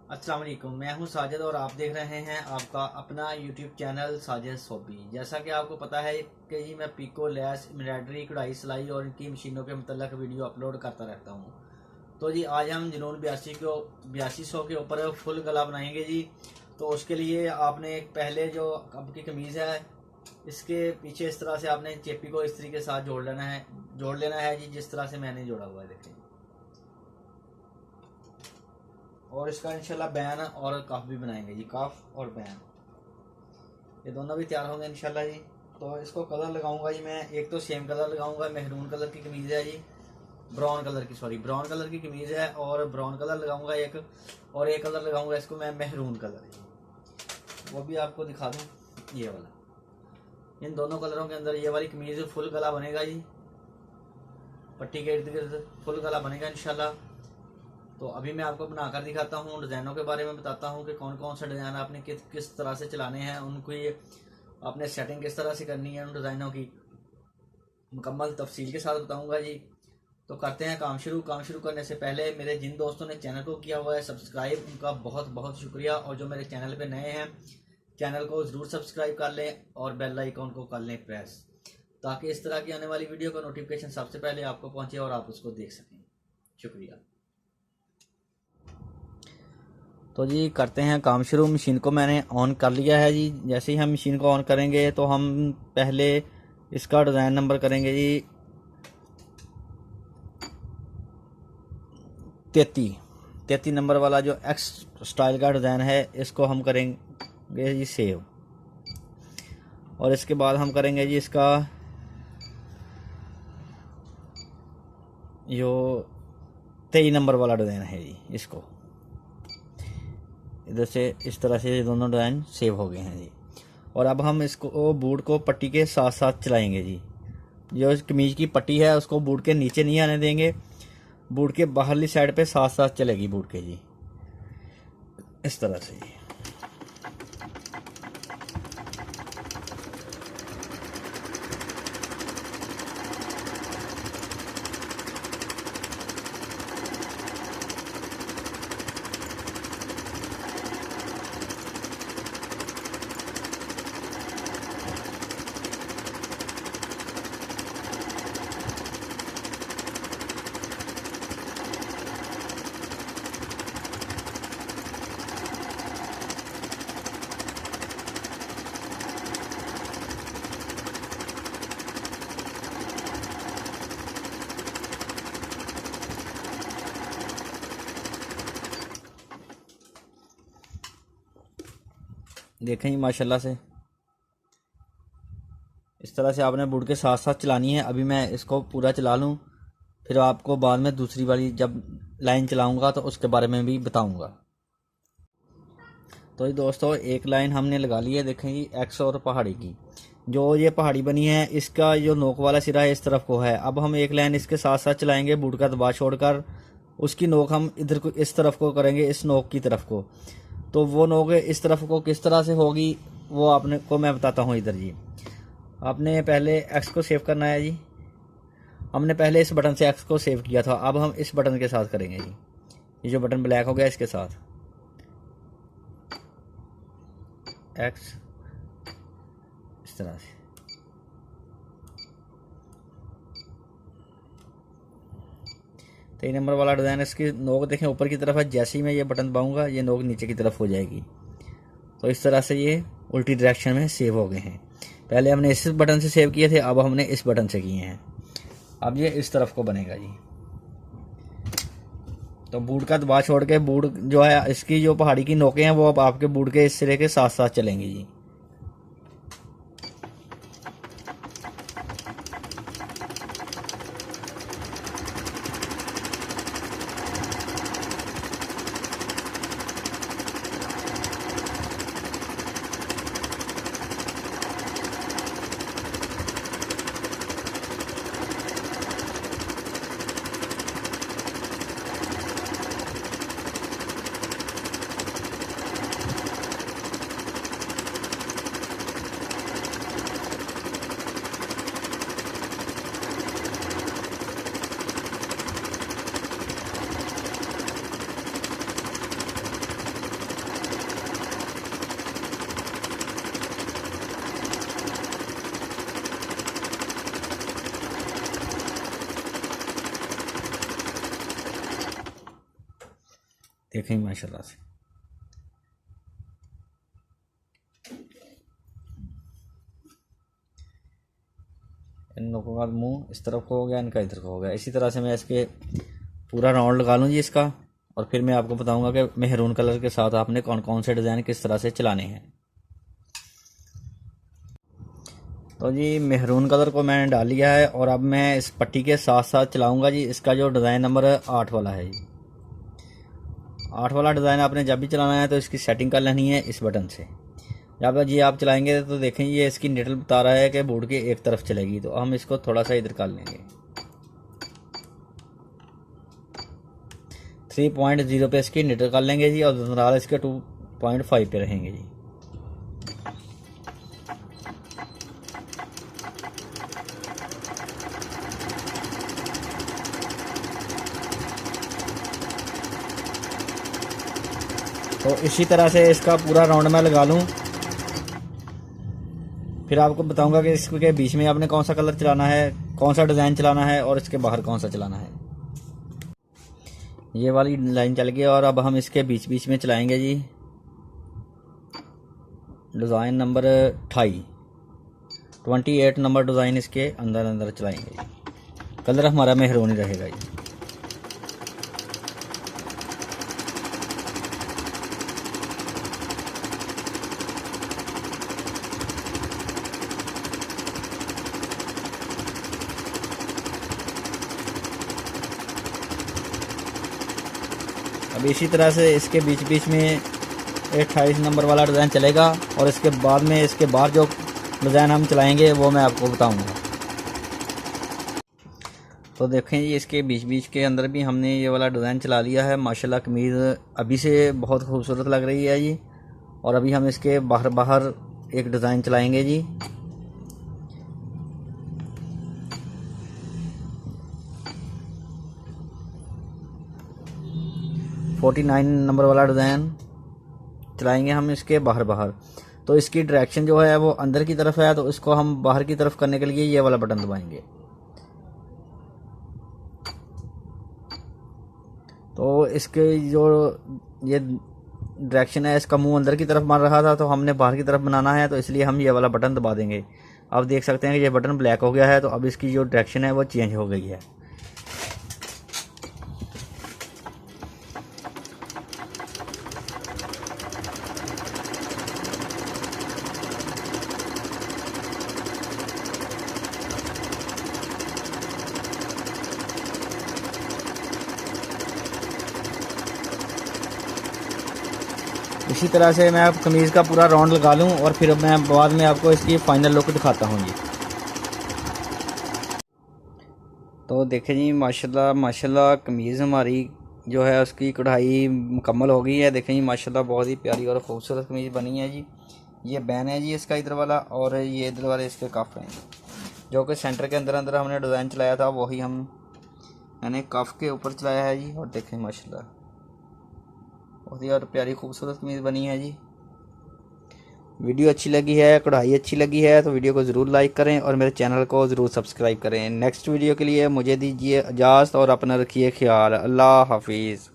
अस्सलाम वालेकुम, मैं हूं साजिद और आप देख रहे हैं आपका अपना यूट्यूब चैनल साजिद सोबी। जैसा कि आपको पता है कि जी मैं पीको, लैस, एम्ब्रॉयडरी, कढ़ाई, सिलाई और इनकी मशीनों के मतलब वीडियो अपलोड करता रहता हूं। तो जी आज हम जुनून 8200 के ऊपर फुल गला बनाएंगे जी। तो उसके लिए आपने पहले जो आपकी कमीज़ है इसके पीछे इस तरह से आपने चेपी को इस तरीके के साथ जोड़ लेना है जी, जिस तरह से मैंने जोड़ा हुआ है देखें। और इसका इंशाल्लाह बैन और काफ भी बनाएंगे जी, काफ और बैन ये दोनों भी तैयार होंगे इंशाल्लाह जी। तो इसको कलर लगाऊंगा जी मैं, एक तो सेम कलर लगाऊंगा, मेहरून कलर की कमीज़ है जी, ब्राउन कलर की कमीज़ है और ब्राउन कलर लगाऊंगा एक, और एक कलर लगाऊंगा इसको मैं मेहरून कलर जी, वो भी आपको दिखा दूँ ये वाला। इन दोनों कलरों के अंदर ये वाली कमीज़ फुल गला बनेगा जी, पट्टी के इर्द गिर्द फुल गला बनेगा इंशाल्लाह। तो अभी मैं आपको बनाकर दिखाता हूँ, डिज़ाइनों के बारे में बताता हूँ कि कौन कौन सा डिज़ाइन आपने किस तरह से चलाने हैं, उनकी आपने सेटिंग किस तरह से करनी है, उन डिज़ाइनों की मुकम्मल तफसील के साथ बताऊँगा जी। तो करते हैं काम शुरू करने से पहले मेरे जिन दोस्तों ने चैनल को किया हुआ है सब्सक्राइब, उनका बहुत बहुत शुक्रिया। और जो मेरे चैनल पे नए हैं चैनल को ज़रूर सब्सक्राइब कर लें और बेल आइकॉन को कर लें प्रेस, ताकि इस तरह की आने वाली वीडियो का नोटिफिकेशन सबसे पहले आपको पहुँचे और आप उसको देख सकें। शुक्रिया। तो जी करते हैं काम शुरू। मशीन को मैंने ऑन कर लिया है जी। जैसे ही हम मशीन को ऑन करेंगे तो हम पहले इसका डिज़ाइन नंबर करेंगे जी 33 नंबर वाला जो एक्स स्टाइल का डिज़ाइन है, इसको हम करेंगे जी सेव। और इसके बाद हम करेंगे जी इसका जो 23 नंबर वाला डिज़ाइन है जी, इसको इधर से इस तरह से ये दोनों डिज़ाइन सेव हो गए हैं जी। और अब हम इसको बूट को पट्टी के साथ साथ चलाएंगे जी। जो कमीज की पट्टी है उसको बूट के नीचे नहीं आने देंगे, बूट के बाहरली साइड पे साथ साथ चलेगी बूट के जी, इस तरह से जी। देखें जी माशाल्लाह से इस तरह से आपने बूट के साथ साथ चलानी है। अभी मैं इसको पूरा चला लूँ, फिर आपको बाद में दूसरी वाली जब लाइन चलाऊंगा तो उसके बारे में भी बताऊंगा। तो ये दोस्तों एक लाइन हमने लगा ली है, देखें जी एक्स और पहाड़ी की। जो ये पहाड़ी बनी है इसका जो नोक वाला सिरा है इस तरफ को है। अब हम एक लाइन इसके साथ साथ चलाएंगे बूट का दबाव छोड़कर, उसकी नोक हम इधर को इस तरफ को करेंगे, इस नोक की तरफ को। तो वो नोक इस तरफ को किस तरह से होगी वो आपने को मैं बताता हूँ। इधर जी आपने पहले एक्स को सेव करना है जी। हमने पहले इस बटन से एक्स को सेव किया था, अब हम इस बटन के साथ करेंगे जी। ये जो बटन ब्लैक हो गया इसके साथ एक्स इस तरह से। तो 3 नंबर वाला डिज़ाइन, इसकी नोक देखें ऊपर की तरफ है, जैसे ही मैं ये बटन दबाऊंगा ये नोक नीचे की तरफ हो जाएगी। तो इस तरह से ये उल्टी डायरेक्शन में सेव हो गए हैं। पहले हमने इस बटन से सेव किए थे, अब हमने इस बटन से किए हैं। अब ये इस तरफ को बनेगा जी। तो बूट का दबाव छोड़ के बूट जो है इसकी जो पहाड़ी की नोकें हैं वो अब आपके बूट के इस सिरे के साथ साथ चलेंगी जी। देखें माशाल्लाह से। इन लोगों का मुंह इस तरफ को हो गया, इनका इधर को हो गया। इसी तरह से मैं इसके पूरा राउंड लगा लूँ जी इसका, और फिर मैं आपको बताऊंगा कि मेहरून कलर के साथ आपने कौन कौन से डिज़ाइन किस तरह से चलाने हैं। तो जी मेहरून कलर को मैंने डाल लिया है, और अब मैं इस पट्टी के साथ साथ चलाऊंगा जी। इसका जो डिज़ाइन नंबर 8 वाला है जी, 8 वाला डिज़ाइन आपने जब भी चलाना है तो इसकी सेटिंग कर लेनी है इस बटन से। जब जी आप चलाएंगे तो देखें ये इसकी निडल बता रहा है कि बोर्ड के एक तरफ चलेगी, तो हम इसको थोड़ा सा इधर कर लेंगे। 3.0 पे इसकी निडल कर लेंगे जी, और दरार इसके 2.5 पे रहेंगे जी। तो इसी तरह से इसका पूरा राउंड मैं लगा लूँ, फिर आपको बताऊंगा कि इसके बीच में आपने कौन सा कलर चलाना है, कौन सा डिज़ाइन चलाना है, और इसके बाहर कौन सा चलाना है। ये वाली लाइन चल गई, और अब हम इसके बीच बीच में चलाएंगे जी डिज़ाइन नंबर 28 नंबर डिज़ाइन इसके अंदर अंदर चलाएंगे। कलर हमारा मेहरून ही रहेगा जी। अब इसी तरह से इसके बीच बीच में 28 नंबर वाला डिज़ाइन चलेगा, और इसके बाद में इसके बाद जो डिज़ाइन हम चलाएंगे वो मैं आपको बताऊंगा। तो देखें जी इसके बीच बीच के अंदर भी हमने ये वाला डिज़ाइन चला लिया है। माशाल्लाह कमीज़ अभी से बहुत खूबसूरत लग रही है जी। और अभी हम इसके बाहर बाहर एक डिज़ाइन चलाएंगे जी। $49 नंबर वाला डिज़ाइन चलाएंगे हम इसके बाहर बाहर। तो इसकी डायरेक्शन जो है वो अंदर की तरफ है, तो इसको हम बाहर की तरफ करने के लिए ये वाला बटन दबाएंगे। तो इसके जो ये डायरेक्शन है, इसका मुंह अंदर की तरफ मार रहा था, तो हमने बाहर की तरफ बनाना है, तो इसलिए हम ये वाला बटन दबा देंगे। अब देख सकते हैं कि ये बटन ब्लैक हो गया है, तो अब इसकी जो डायरेक्शन है वो चेंज हो गई है। इसी तरह से मैं अब कमीज़ का पूरा राउंड लगा लूँ, और फिर मैं बाद में आपको इसकी फाइनल लुक दिखाता हूँ जी। तो देखें जी माशाल्लाह माशाल्लाह कमीज़ हमारी जो है उसकी कढ़ाई मुकम्मल हो गई है। देखें जी माशाल्लाह बहुत ही प्यारी और ख़ूबसूरत कमीज़ बनी है जी। ये बैन है जी इसका इधर वाला, और ये इधर वाले इसके कफ हैं, जो कि सेंटर के अंदर अंदर हमने डिज़ाइन चलाया था वही मैंने कफ के ऊपर चलाया है जी। और देखें माशाल्लाह बहुत ही और प्यारी खूबसूरत कमीज़ बनी है जी। वीडियो अच्छी लगी है, कढ़ाई अच्छी लगी है, तो वीडियो को ज़रूर लाइक करें और मेरे चैनल को ज़रूर सब्सक्राइब करें। नेक्स्ट वीडियो के लिए मुझे दीजिए इजाज़त, और अपना रखिए ख्याल। अल्लाह हाफिज़।